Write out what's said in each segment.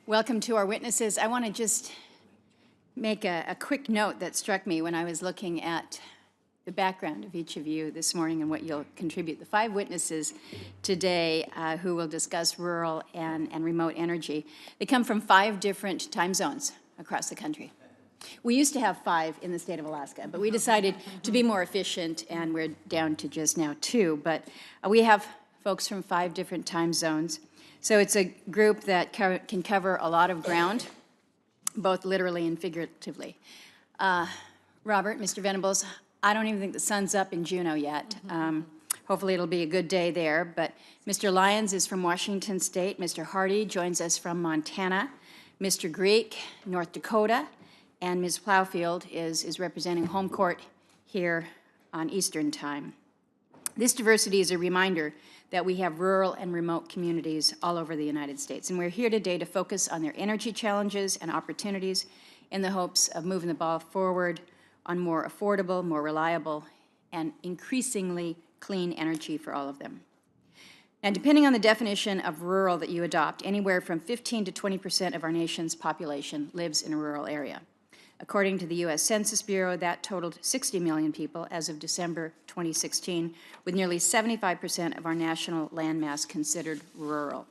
Welcome to our witnesses. I want to just make a quick note that struck me when I was looking at the background of each of you this morning and what you'll contribute. The 5 witnesses today who will discuss rural and remote energy, they come from 5 different time zones across the country. We used to have 5 in the state of Alaska, but we decided to be more efficient, and we're down to just now 2. But we have folks from 5 different time zones. So it's a group that can cover a lot of ground, both literally and figuratively. Robert, Mr. Venables, I don't even think the sun's up in Juneau yet. Hopefully it'll be a good day there. But Mr. Lyons is from Washington State. Mr. Hardy joins us from Montana. Mr. Greek, North Dakota. And Ms. Plowfield is representing home court here on Eastern Time. This diversity is a reminder that we have rural and remote communities all over the United States. And we're here today to focus on their energy challenges and opportunities in the hopes of moving the ball forward on more affordable, more reliable, and increasingly clean energy for all of them. Now, depending on the definition of rural that you adopt, anywhere from 15 to 20% of our nation's population lives in a rural area. According to the U.S. Census Bureau, that totaled 60 million people as of December 2016, with nearly 75% of our national landmass considered rural.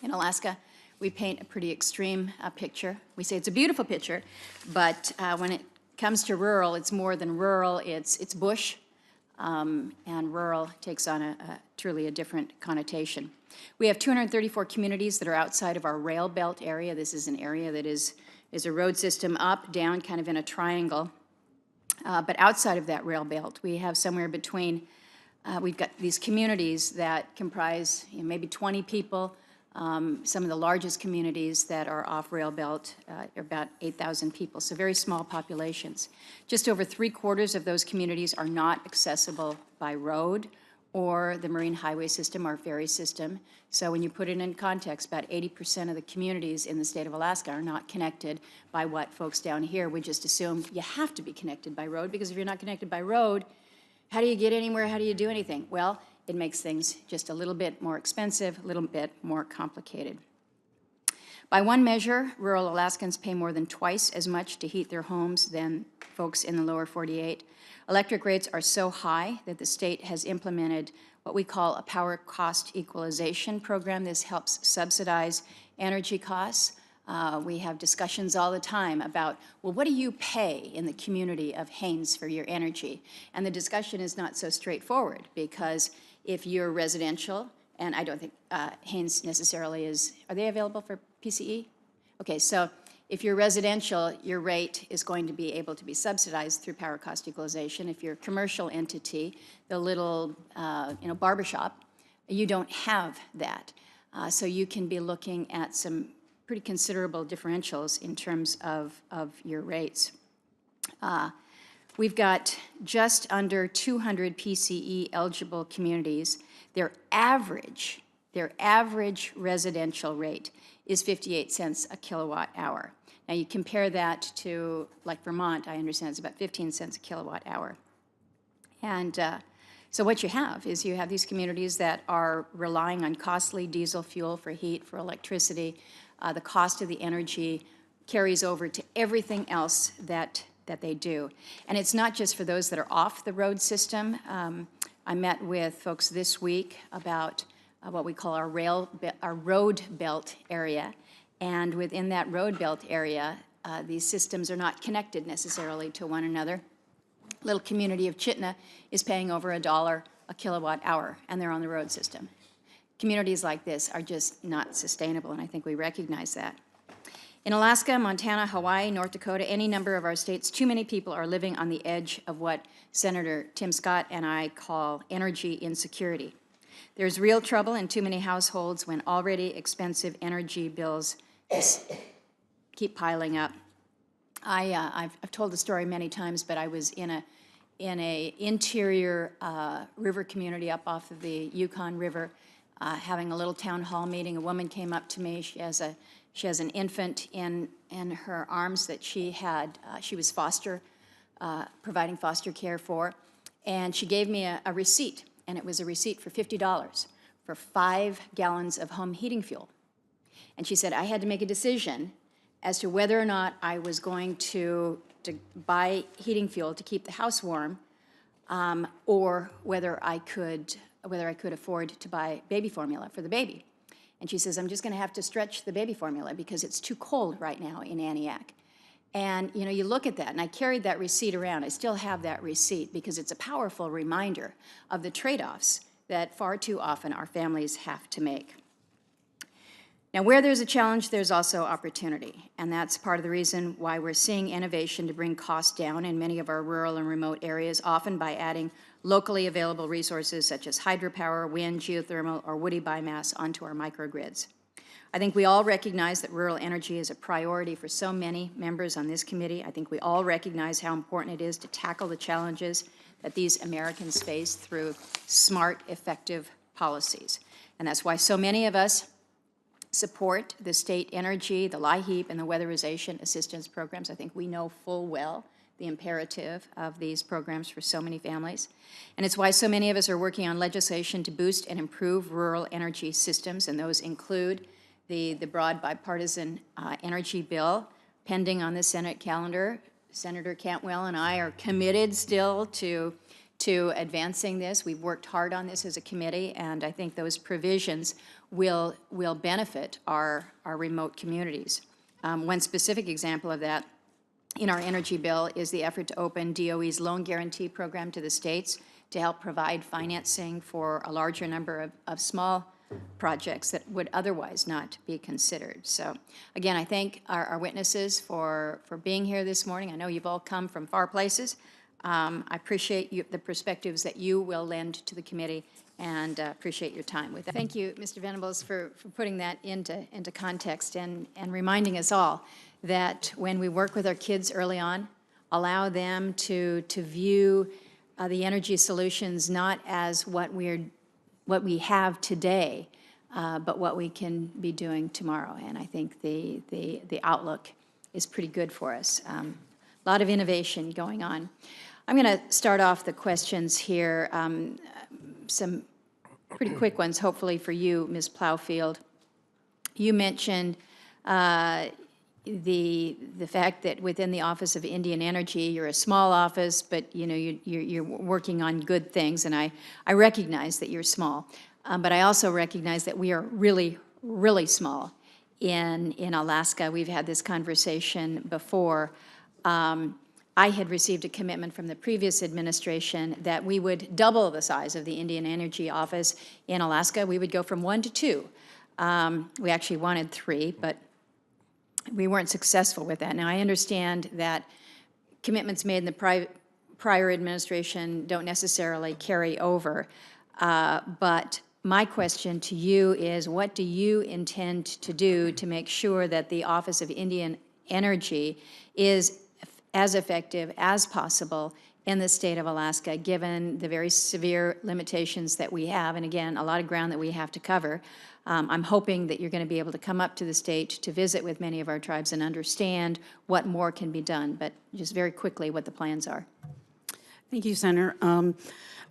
In Alaska, we paint a pretty extreme picture. We say it's a beautiful picture, but when it comes to rural, it's more than rural, it's bush, and rural takes on truly a different connotation. We have 234 communities that are outside of our rail belt area. This is an area that is a road system up, down, kind of in a triangle. But outside of that rail belt, we have somewhere between, we've got these communities that comprise maybe 20 people. Some of the largest communities that are off rail belt are about 8,000 people, so very small populations. Just over 3/4 of those communities are not accessible by road or the marine highway system or ferry system. So when you put it in context, about 80% of the communities in the state of Alaska are not connected by what folks down here would just assume you have to be connected by road, because if you're not connected by road, how do you get anywhere? How do you do anything? Well, it makes things just a little bit more expensive, a little bit more complicated. By one measure, rural Alaskans pay more than twice as much to heat their homes than folks in the lower 48. Electric rates are so high that the state has implemented what we call a power cost equalization program. This helps subsidize energy costs. We have discussions all the time about, well, what do you pay in the community of Haines for your energy? And the discussion is not so straightforward, because if you're residential, and I don't think Haines necessarily is, are they available for PCE? Okay, so if you're residential, your rate is going to be able to be subsidized through power cost equalization. If you're a commercial entity, the little barbershop, you don't have that. So you can be looking at some pretty considerable differentials in terms of your rates. We've got just under 200 PCE eligible communities. Their average residential rate is 58 cents a kilowatt hour. Now you compare that to, like Vermont, I understand it's about 15 cents a kilowatt hour. And so what you have is you have these communities that are relying on costly diesel fuel for heat, for electricity. The cost of the energy carries over to everything else that they do. And it's not just for those that are off the road system. I met with folks this week about what we call our road belt area. And within that road belt area, these systems are not connected necessarily to one another. Little community of Chitna is paying over $1 a kilowatt hour, and they're on the road system. Communities like this are just not sustainable, and I think we recognize that. In Alaska, Montana, Hawaii, North Dakota, any number of our states, too many people are living on the edge of what Senator Tim Scott and I call energy insecurity. There's real trouble in too many households when already expensive energy bills just keep piling up. I've told the story many times, but I was in a interior river community up off of the Yukon River, having a little town hall meeting. A woman came up to me. She has an infant in her arms that she was providing foster care for, and she gave me a receipt, and it was a receipt for $50 for 5 gallons of home heating fuel. And she said, I had to make a decision as to whether or not I was going to buy heating fuel to keep the house warm, or whether I could afford to buy baby formula for the baby. And she says, I'm just going to have to stretch the baby formula because it's too cold right now in Antioch. And, you know, you look at that, and I carried that receipt around. I still have that receipt because it's a powerful reminder of the trade-offs that far too often our families have to make. Now, where there's a challenge, there's also opportunity, and that's part of the reason why we're seeing innovation to bring costs down in many of our rural and remote areas, often by adding locally available resources such as hydropower, wind, geothermal, or woody biomass onto our microgrids. I think we all recognize that rural energy is a priority for so many members on this committee. I think we all recognize how important it is to tackle the challenges that these Americans face through smart, effective policies. And that's why so many of us support the state energy, the LIHEAP, and the weatherization assistance programs. I think we know full well the imperative of these programs for so many families. And it's why so many of us are working on legislation to boost and improve rural energy systems, and those include the broad bipartisan energy bill pending on the Senate calendar. Senator Cantwell and I are committed still to advancing this. We've worked hard on this as a committee, and I think those provisions will benefit our remote communities. One specific example of that in our energy bill is the effort to open DOE's loan guarantee program to the states to help provide financing for a larger number of small projects that would otherwise not be considered. So again, I thank our witnesses for being here this morning. I know you've all come from far places. I appreciate the perspectives that you will lend to the committee, and appreciate your time with that. Thank you, Mr. Venables, for putting that into context and reminding us all that when we work with our kids early on, allow them to view the energy solutions not as what we have today, but what we can be doing tomorrow. And I think the outlook is pretty good for us. A lot of innovation going on. I'm going to start off the questions here, some pretty quick ones, hopefully for you, Ms. Plowfield. You mentioned the fact that within the Office of Indian Energy, you're a small office, but you know you're working on good things, and I recognize that you're small, but I also recognize that we are really, really small in Alaska. We've had this conversation before. I had received a commitment from the previous administration that we would double the size of the Indian Energy Office in Alaska. We would go from 1 to 2. We actually wanted 3, but we weren't successful with that. Now, I understand that commitments made in the prior administration don't necessarily carry over, but my question to you is, what do you intend to do to make sure that the Office of Indian Energy is as effective as possible in the state of Alaska, given the very severe limitations that we have, and again, a lot of ground that we have to cover? I'm hoping that you're going to be able to come up to the state to visit with many of our tribes and understand what more can be done, but just very quickly what the plans are. Thank you, Senator.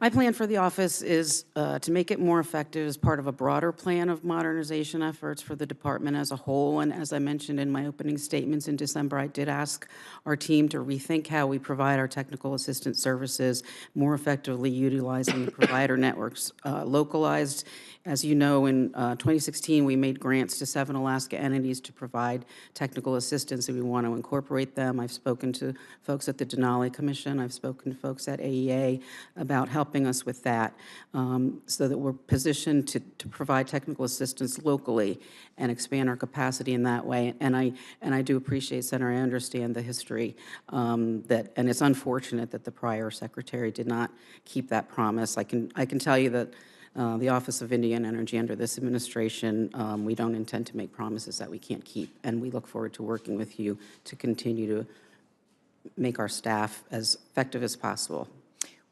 My plan for the office is to make it more effective as part of a broader plan of modernization efforts for the department as a whole. And as I mentioned in my opening statements in December, I did ask our team to rethink how we provide our technical assistance services, more effectively utilizing the provider networks localized. As you know, in 2016, we made grants to 7 Alaska entities to provide technical assistance, and we want to incorporate them. I've spoken to folks at the Denali Commission. I've spoken to folks at AEA about helping us with that, so that we're positioned to provide technical assistance locally and expand our capacity in that way. And I do appreciate, Senator, I understand the history and it's unfortunate that the prior secretary did not keep that promise. I can tell you that the Office of Indian Energy under this administration, we don't intend to make promises that we can't keep, and we look forward to working with you to continue to make our staff as effective as possible.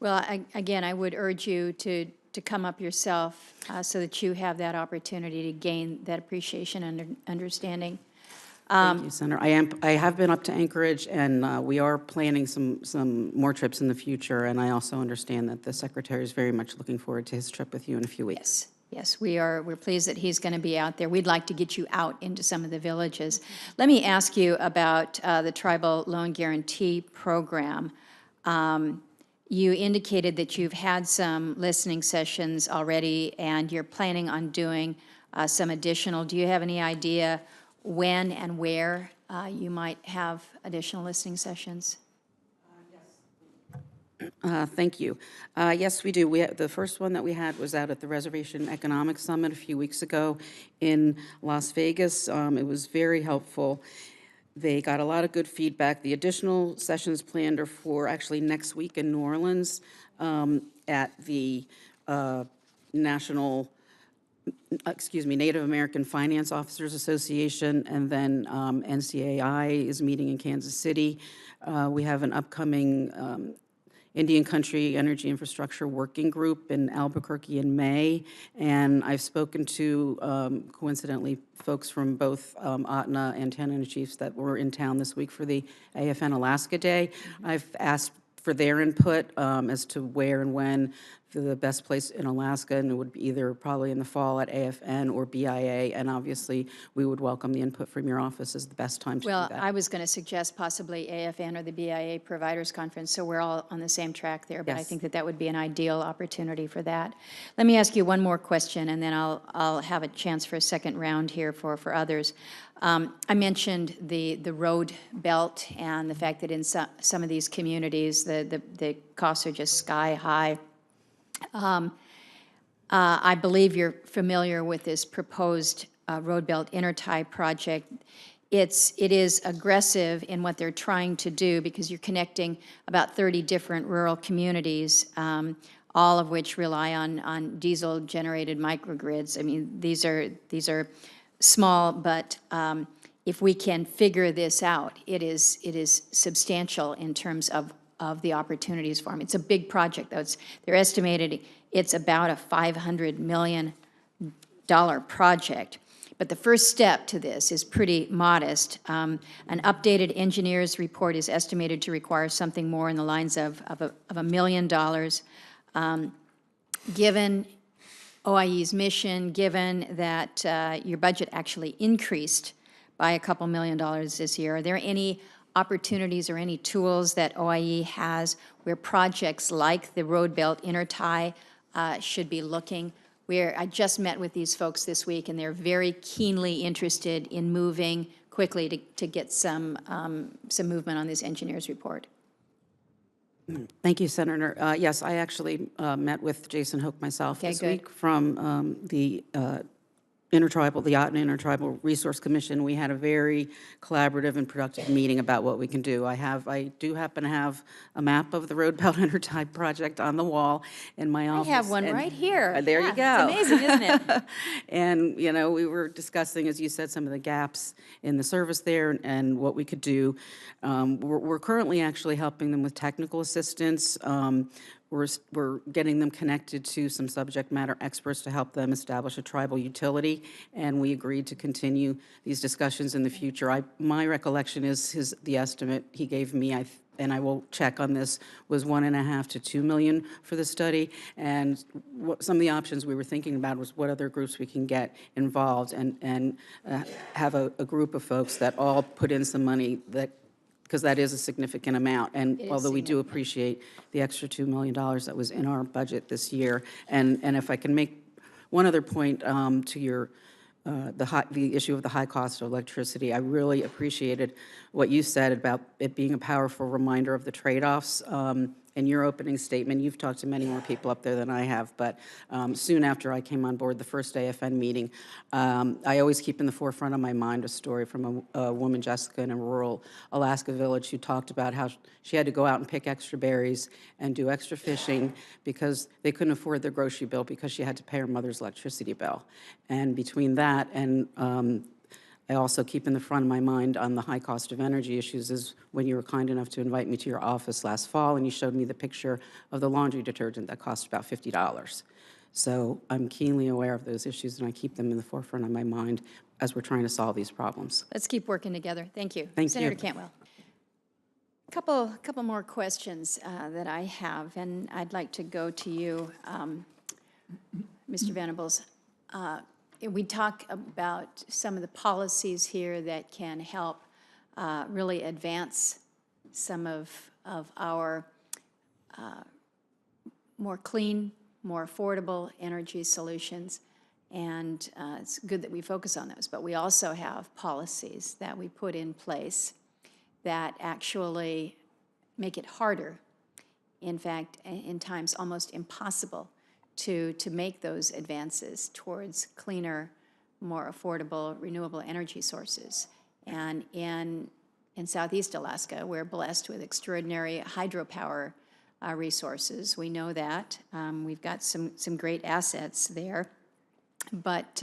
Well, again, I would urge you to come up yourself so that you have that opportunity to gain that appreciation and understanding. Thank you, Senator. I have been up to Anchorage, and we are planning some more trips in the future, and I also understand that the Secretary is very much looking forward to his trip with you in a few weeks. Yes. Yes, we're pleased that he's going to be out there. We'd like to get you out into some of the villages. Let me ask you about the Tribal Loan Guarantee Program. You indicated that you've had some listening sessions already, and you're planning on doing some additional. Do you have any idea when and where you might have additional listening sessions? Thank you. Yes, we do. The first one that we had was out at the Reservation Economic Summit a few weeks ago in Las Vegas. It was very helpful. They got a lot of good feedback. The additional sessions planned are for actually next week in New Orleans at the Native American Finance Officers Association, and then NCAI is meeting in Kansas City. We have an upcoming Indian Country Energy Infrastructure Working Group in Albuquerque in May, and I've spoken to, coincidentally, folks from both ATNA and Antenna Chiefs that were in town this week for the AFN Alaska Day. I've asked for their input as to where and when the best place in Alaska, and it would be either probably in the fall at AFN or BIA, and obviously we would welcome the input from your office as the best time to do that. Well, I was going to suggest possibly AFN or the BIA Providers Conference, so we're all on the same track there, but I Yes. think that would be an ideal opportunity for that. Let me ask you one more question, and then I'll have a chance for a second round here for others. I mentioned the road belt and the fact that in some of these communities, the costs are just sky high. I believe you're familiar with this proposed road belt intertie project. It is aggressive in what they're trying to do because you're connecting about 30 different rural communities, all of which rely on diesel-generated microgrids. I mean, these are small, but if we can figure this out, it is substantial in terms of the opportunities for them. It's a big project, though. They're estimated it's about a $500 million project. But the first step to this is pretty modest. An updated engineer's report is estimated to require something more in the lines of $1 million. Given OIE's mission, given that your budget actually increased by a couple $1 million this year, are there any opportunities or any tools that OIE has where projects like the road belt intertie should be looking? I just met with these folks this week, and they're very keenly interested in moving quickly to get some movement on this engineer's report. Thank you, Senator. Yes, I actually met with Jason Hoke myself this week from the ATNA Intertribal Resource Commission. We had a very collaborative and productive meeting about what we can do. I do happen to have a map of the Road Belt Intertie project on the wall in my office. I have one right here. There you go. It's amazing, isn't it? And, you know, we were discussing, as you said, some of the gaps in the service there and what we could do. We're currently actually helping them with technical assistance. We're getting them connected to some subject matter experts to help them establish a tribal utility, and we agreed to continue these discussions in the future. My recollection is the estimate he gave me, and I will check on this, was $1.5 to $2 million for the study. And some of the options we were thinking about was what other groups we can get involved and have a group of folks that all put in some money because that is a significant amount. And although we do appreciate the extra $2 million that was in our budget this year. And if I can make one other point to your the issue of the high cost of electricity, I really appreciated what you said about it being a powerful reminder of the trade-offs. In your opening statement, you've talked to many more people up there than I have, but soon after I came on board the first AFN meeting, I always keep in the forefront of my mind a story from a woman, Jessica, in a rural Alaska village who talked about how she had to go out and pick extra berries and do extra fishing because they couldn't afford their grocery bill because she had to pay her mother's electricity bill. And between that and I also keep in the front of my mind on the high cost of energy issues is when you were kind enough to invite me to your office last fall and you showed me the picture of the laundry detergent that cost about $50. So I'm keenly aware of those issues and I keep them in the forefront of my mind as we're trying to solve these problems. Let's keep working together. Thank you. Thank you. Senator Cantwell. Couple more questions that I have, and I'd like to go to you, Mr. Venables. we talk about some of the policies here that can help really advance some of our more clean, more affordable energy solutions. And it's good that we focus on those. But we also have policies that we put in place that actually make it harder, in fact, in times almost impossible, to make those advances towards cleaner, more affordable, renewable energy sources. And in Southeast Alaska, we're blessed with extraordinary hydropower resources. We know that. We've got some great assets there. But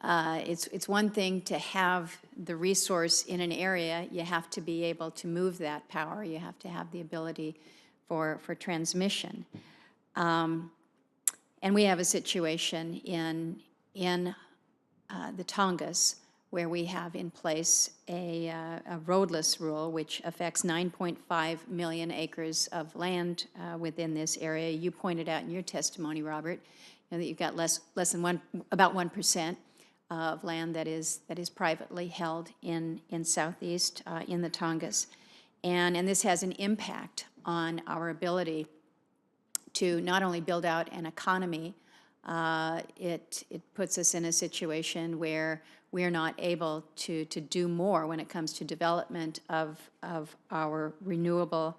it's one thing to have the resource in an area. You have to be able to move that power. You have to have the ability for transmission. And we have a situation in the Tongass where we have in place a roadless rule which affects 9.5 million acres of land within this area. You pointed out in your testimony, Robert, that you've got less than about 1% of land that is privately held in Southeast in the Tongass, and this has an impact on our ability to not only build out an economy. It puts us in a situation where we're not able to do more when it comes to development of our renewable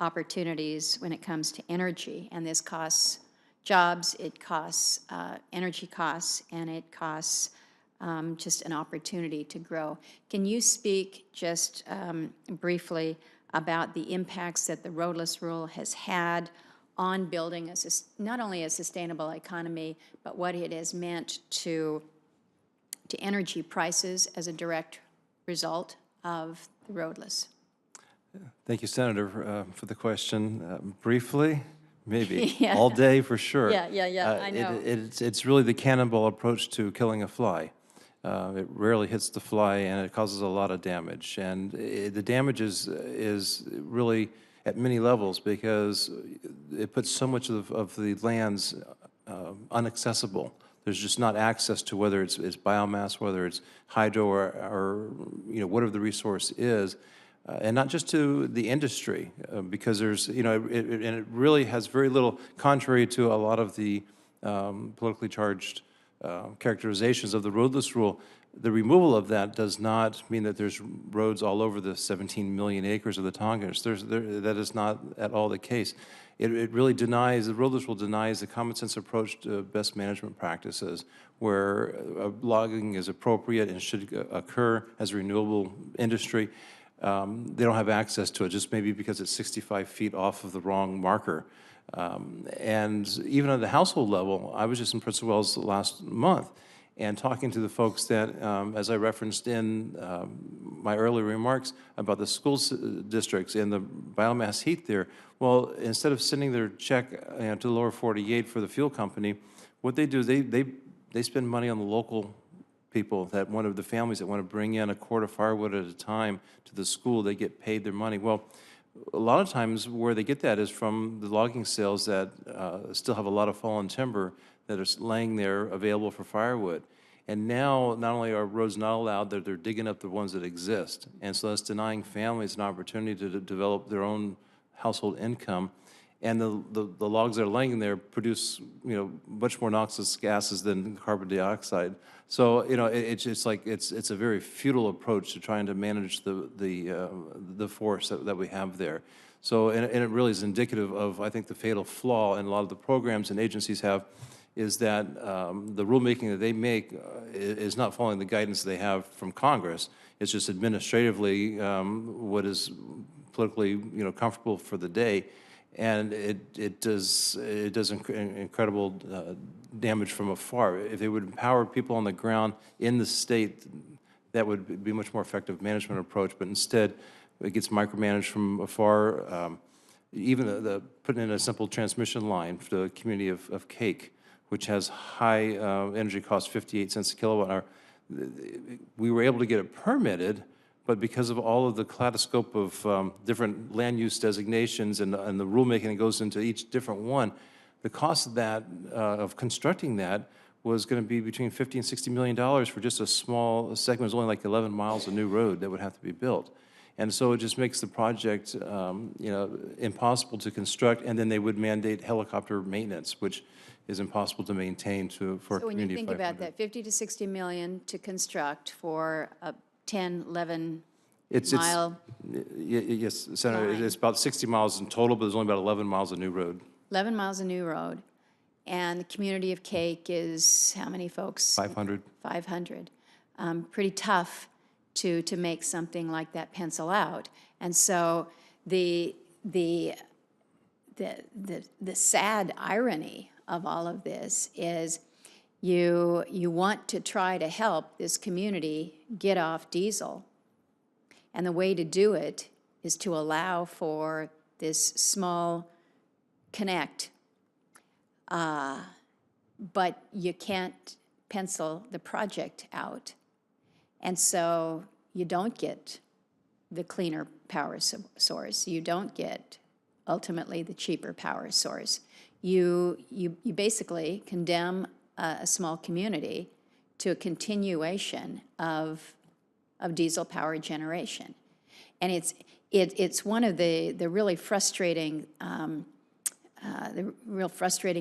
opportunities when it comes to energy, and this costs jobs, it costs energy costs, and it costs just an opportunity to grow. Can you speak just briefly about the impacts that the roadless rule has had on building not only a sustainable economy, but what it has meant to energy prices as a direct result of the roadless? Thank you, Senator, for the question. Briefly, maybe Yeah. all day for sure. Yeah, I know. It's really the cannonball approach to killing a fly. It rarely hits the fly, and it causes a lot of damage. And the damage is really at many levels because it puts so much of the lands unaccessible. There's just not access to whether it's biomass, whether it's hydro, or whatever the resource is. And not just to the industry, because there's, and it really has very little, contrary to a lot of the politically charged characterizations of the roadless rule, the removal of that does not mean that there's roads all over the 17 million acres of the Tongass. That is not at all the case. It really denies, the roadless rule denies the common sense approach to best management practices, where logging is appropriate and should occur as a renewable industry. They don't have access to it, just maybe because it's 65 feet off of the wrong marker. And even at the household level, I was just in Prince of Wales last month and talking to the folks that, as I referenced in my earlier remarks about the school districts and the biomass heat there, well, instead of sending their check to the lower 48 for the fuel company, what they do is they spend money on the local people, that one of the families that want to bring in a quart of firewood at a time to the school. They get paid their money. Well, a lot of times where they get that is from the logging sales that still have a lot of fallen timber that are laying there available for firewood. And now, not only are roads not allowed, they're digging up the ones that exist. And so that's denying families an opportunity to develop their own household income. And the logs that are laying there produce, much more noxious gases than carbon dioxide. So, it's like it's a very futile approach to trying to manage the forest that we have there. So, and it really is indicative of, I think, the fatal flaw in a lot of the programs and agencies have, is that the rulemaking that they make is not following the guidance they have from Congress. It's just administratively what is politically, comfortable for the day. And it does incredible damage from afar. If they would empower people on the ground in the state, that would be a much more effective management approach. But instead, it gets micromanaged from afar. Even the putting in a simple transmission line for the community of Cake, which has high energy costs, 58 cents a kilowatt hour. We were able to get it permitted, but because of all of the kaleidoscope of different land use designations and the rulemaking that goes into each different one, the cost of that, of constructing that, was going to be between 50 and 60 million dollars for just a small segment. It was only like 11 miles of new road that would have to be built. And so it just makes the project, you know, impossible to construct, and then they would mandate helicopter maintenance, which is impossible to maintain for a So when you community of think about 500. that, 50 to 60 million to construct for a 10, 11 It's, mile, yes, Senator, line. it's about 60 miles in total, but there's only about 11 miles of new road. 11 miles of new road, and the community of Cake is how many folks? 500. 500. Pretty tough to make something like that pencil out. And so the sad irony of all of this is you want to try to help this community get off diesel, and the way to do it is to allow for this small connect, but you can't pencil the project out. And so you don't get the cleaner power source. You don't get ultimately the cheaper power source. You basically condemn a small community to a continuation of diesel power generation. And it's one of the really frustrating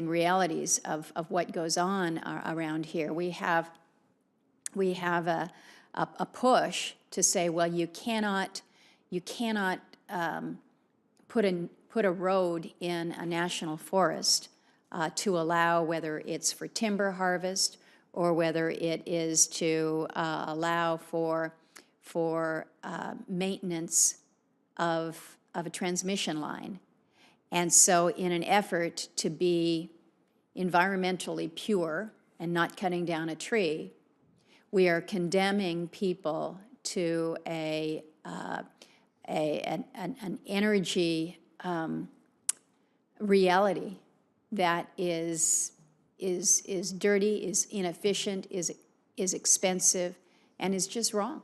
realities of what goes on around here. We have a push to say, well, you cannot put a road in a national forest to allow, whether it's for timber harvest or whether it is to allow for maintenance of a transmission line. And so in an effort to be environmentally pure and not cutting down a tree, we are condemning people to an energy reality that is dirty, is inefficient, is expensive, and is just wrong.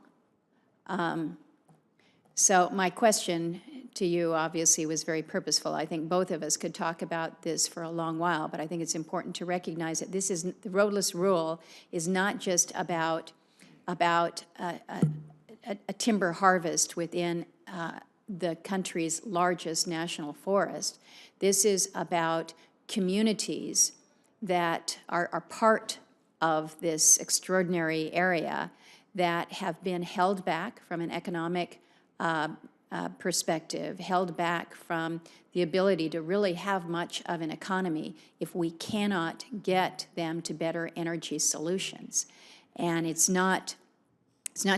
So my question to you obviously was very purposeful. I think both of us could talk about this for a long while, but I think it's important to recognize that this is the roadless rule is not just about a timber harvest within the country's largest national forest. This is about communities that are part of this extraordinary area that have been held back from an economic perspective, held back from the ability to really have much of an economy if we cannot get them to better energy solutions. And it's not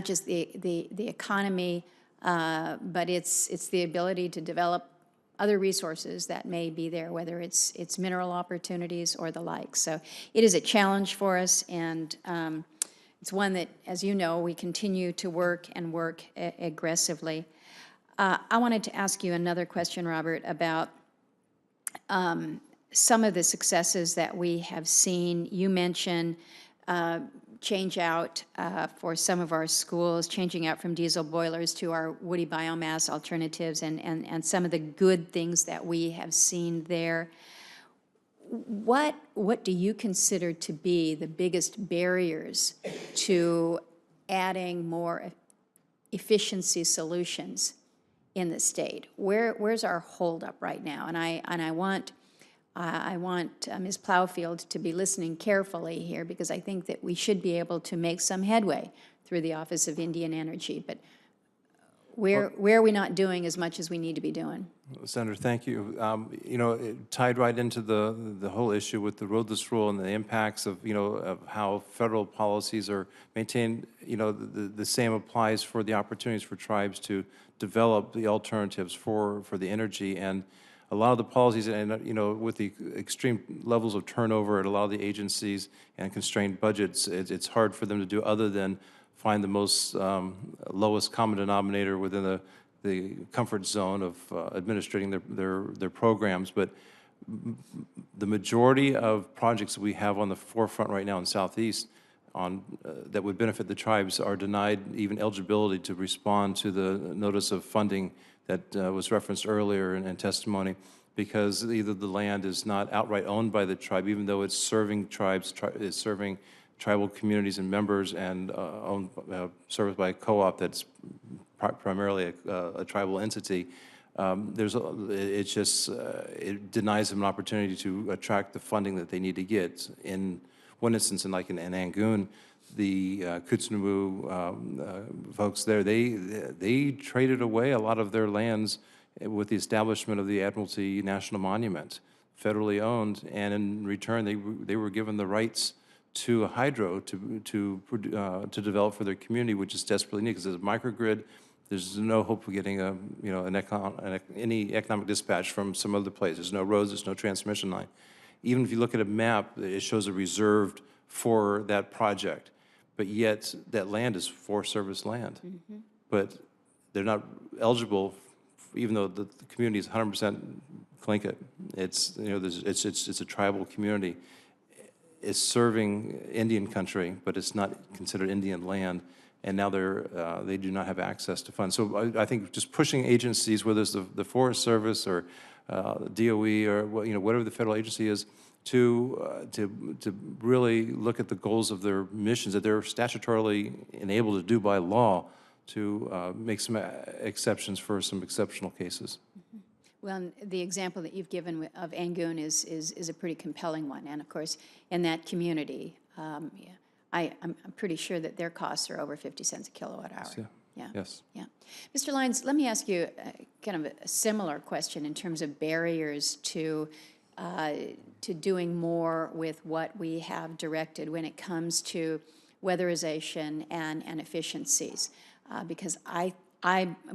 just the economy, but it's the ability to develop other resources that may be there, whether it's mineral opportunities or the like. So it is a challenge for us, and it's one that, as you know, we continue to work aggressively. I wanted to ask you another question, Robert, about some of the successes that we have seen. You mentioned change out for some of our schools, changing out from diesel boilers to our woody biomass alternatives, and some of the good things that we have seen there. What do you consider to be the biggest barriers to adding more efficiency solutions in the state? Where's our holdup right now? And I want Ms. Plowfield to be listening carefully here, because I think that we should be able to make some headway through the Office of Indian Energy. But where are we not doing as much as we need to be doing? Senator, thank you. You know, it tied right into the whole issue with the roadless rule and the impacts of, you know, of how federal policies are maintained. You know, the same applies for the opportunities for tribes to develop the alternatives for the energy. And a lot of the policies, and you know, with the extreme levels of turnover at a lot of the agencies and constrained budgets, it's hard for them to do other than find the most lowest common denominator within the comfort zone of administrating their programs. But the majority of projects that we have on the forefront right now in Southeast that would benefit the tribes are denied even eligibility to respond to the notice of funding that was referenced earlier in testimony, because either the land is not outright owned by the tribe, even though it's serving tribes, is serving tribal communities and members, and owned, serviced by a co-op that's primarily a tribal entity. It denies them an opportunity to attract the funding that they need to get. In one instance, in Angoon, the Kutsunubu folks there, they traded away a lot of their lands with the establishment of the Admiralty National Monument, federally owned, and in return they were given the rights to a hydro to develop for their community, which is desperately needed, because as a microgrid, there's no hope of getting any economic dispatch from some other place. There's no roads, there's no transmission line. Even if you look at a map, it shows a reserved for that project, but yet that land is Forest Service land. Mm-hmm. But they're not eligible, even though the community is 100% Tlingit. It's it's a tribal community. It's serving Indian country, but it's not considered Indian land. And now they do not have access to funds. So I think just pushing agencies, whether it's the Forest Service or DOE or whatever the federal agency is, to really look at the goals of their missions that they're statutorily enabled to do by law, to make some exceptions for some exceptional cases. Mm-hmm. Well, the example that you've given of Angoon is a pretty compelling one, and of course, in that community. I'm pretty sure that their costs are over 50 cents a kilowatt hour. Yeah. Yeah. Yes. Yeah. Mr. Lyons, let me ask you kind of a similar question in terms of barriers to doing more with what we have directed when it comes to weatherization and efficiencies. Because I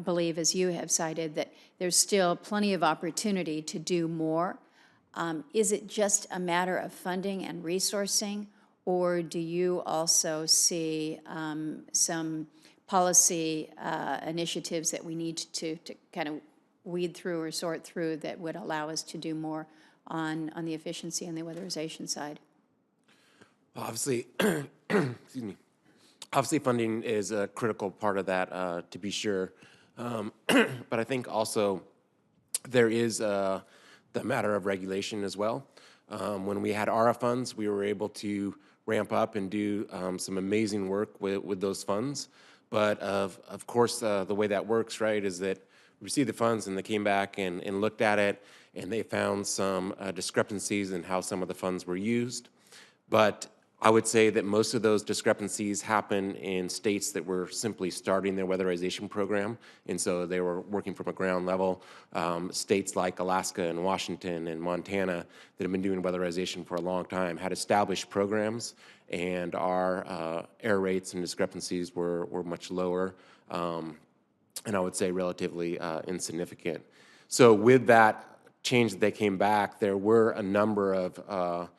believe, as you have cited, that there's still plenty of opportunity to do more. Is it just a matter of funding and resourcing? Or do you also see some policy initiatives that we need to kind of weed through or sort through that would allow us to do more on the efficiency and the weatherization side? Well, obviously, excuse me. Obviously, funding is a critical part of that, to be sure. But I think also there is the matter of regulation as well. When we had ARA funds, we were able to ramp up and do some amazing work with those funds. But of course, the way that works, right, is that we received the funds and they came back and looked at it, and they found some discrepancies in how some of the funds were used. But I would say that most of those discrepancies happen in states that were simply starting their weatherization program, and so they were working from a ground level. States like Alaska and Washington and Montana that have been doing weatherization for a long time had established programs, and our error rates and discrepancies were much lower, and I would say relatively insignificant. So with that change that they came back, there were a number of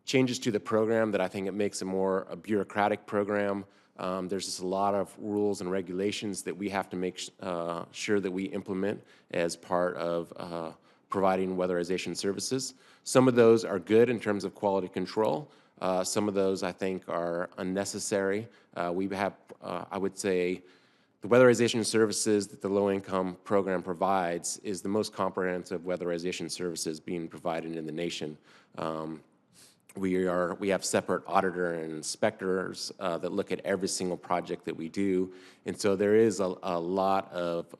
changes to the program that I think it makes a bureaucratic program. There's just a lot of rules and regulations that we have to make sure that we implement as part of providing weatherization services. Some of those are good in terms of quality control. Some of those I think are unnecessary. We have, I would say, the weatherization services that the low-income program provides is the most comprehensive weatherization services being provided in the nation. We have separate auditor and inspectors that look at every single project that we do, and so there is a lot of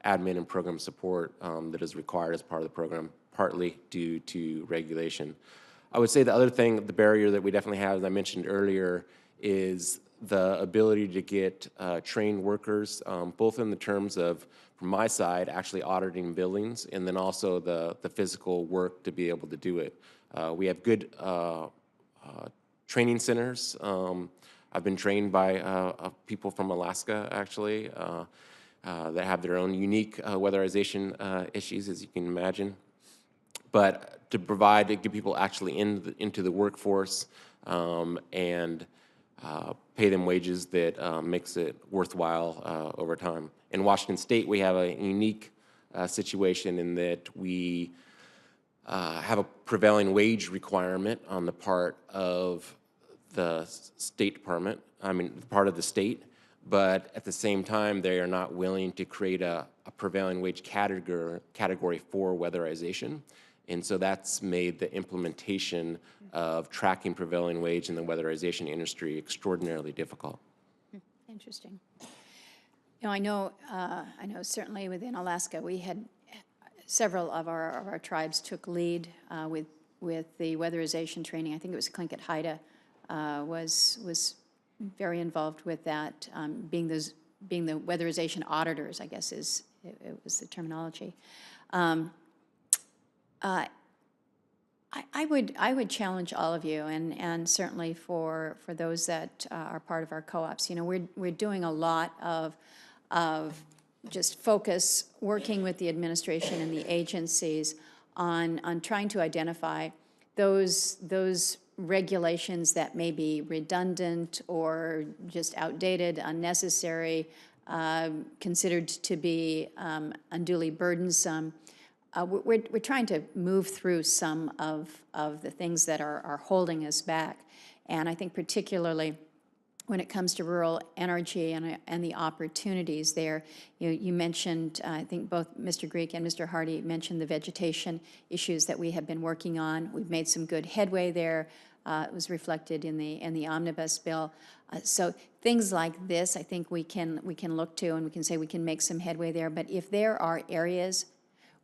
admin and program support that is required as part of the program, partly due to regulation. I would say the other thing, the barrier that we definitely have, as I mentioned earlier, is the ability to get trained workers, both in the terms of, from my side, actually auditing buildings, and then also the physical work to be able to do it. We have good training centers. I've been trained by people from Alaska, actually, that have their own unique weatherization issues, as you can imagine. But to get people actually into the workforce and pay them wages that makes it worthwhile over time. In Washington State, we have a unique situation in that we have a prevailing wage requirement on the part of the State Department, part of the state, but at the same time, they are not willing to create a prevailing wage category for weatherization. And so that's made the implementation of tracking prevailing wage in the weatherization industry extraordinarily difficult. Interesting. You know, I know certainly within Alaska, we had several of our tribes took lead with the weatherization training. I think it was Tlingit Haida was very involved with that, being the weatherization auditors, I guess it was the terminology. I would challenge all of you, and certainly for those that are part of our co-ops. You know, we're doing a lot of just focus, working with the administration and the agencies on trying to identify those regulations that may be redundant or just outdated, unnecessary, considered to be unduly burdensome. We're trying to move through some of the things that are holding us back. And I think particularly when it comes to rural energy and the opportunities there, you mentioned, I think both Mr. Greek and Mr. Hardy mentioned the vegetation issues that we have been working on. We've made some good headway there. It was reflected in the omnibus bill. So things like this, I think we can look to, and we can say we can make some headway there. But if there are areas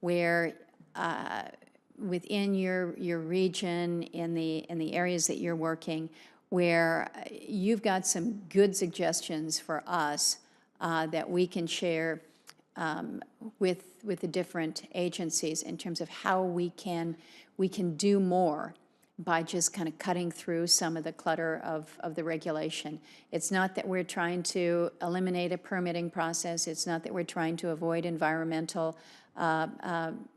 where within your region, in the areas that you're working, where you've got some good suggestions for us that we can share with the different agencies in terms of how we can do more by just kind of cutting through some of the clutter of the regulation. It's not that we're trying to eliminate a permitting process. It's not that we're trying to avoid environmental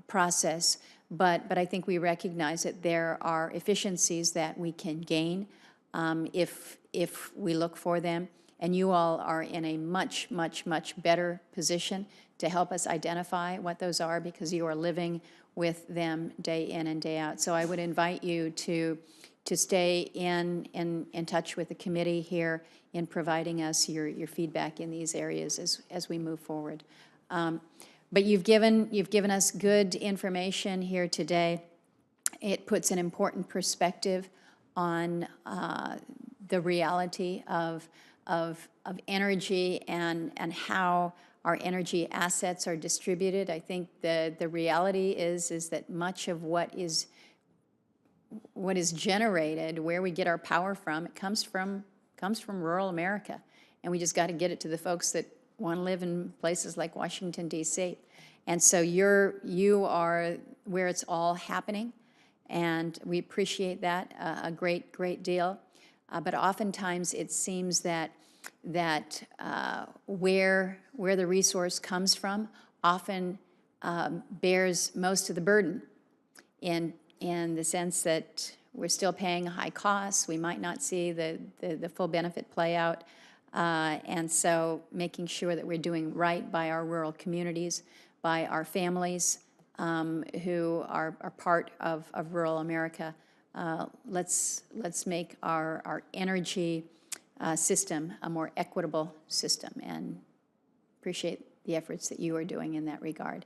process, but I think we recognize that there are efficiencies that we can gain if we look for them, and you all are in a much better position to help us identify what those are, because you are living with them day in and day out. So I would invite you to stay in touch with the committee here in providing us your feedback in these areas as we move forward. But you've given us good information here today. It puts an important perspective on the reality of energy and how our energy assets are distributed. I think the reality is that much of what is generated, where we get our power from, it comes from rural America, and we just got to get it to the folks that want to live in places like Washington, D.C. And so you are where it's all happening, and we appreciate that a great deal. But oftentimes it seems that where the resource comes from often bears most of the burden, in the sense that we're still paying a high cost. We might not see the full benefit play out. And so making sure that we're doing right by our rural communities, by our families who are part of rural America. Let's make our energy system a more equitable system, and appreciate the efforts that you are doing in that regard.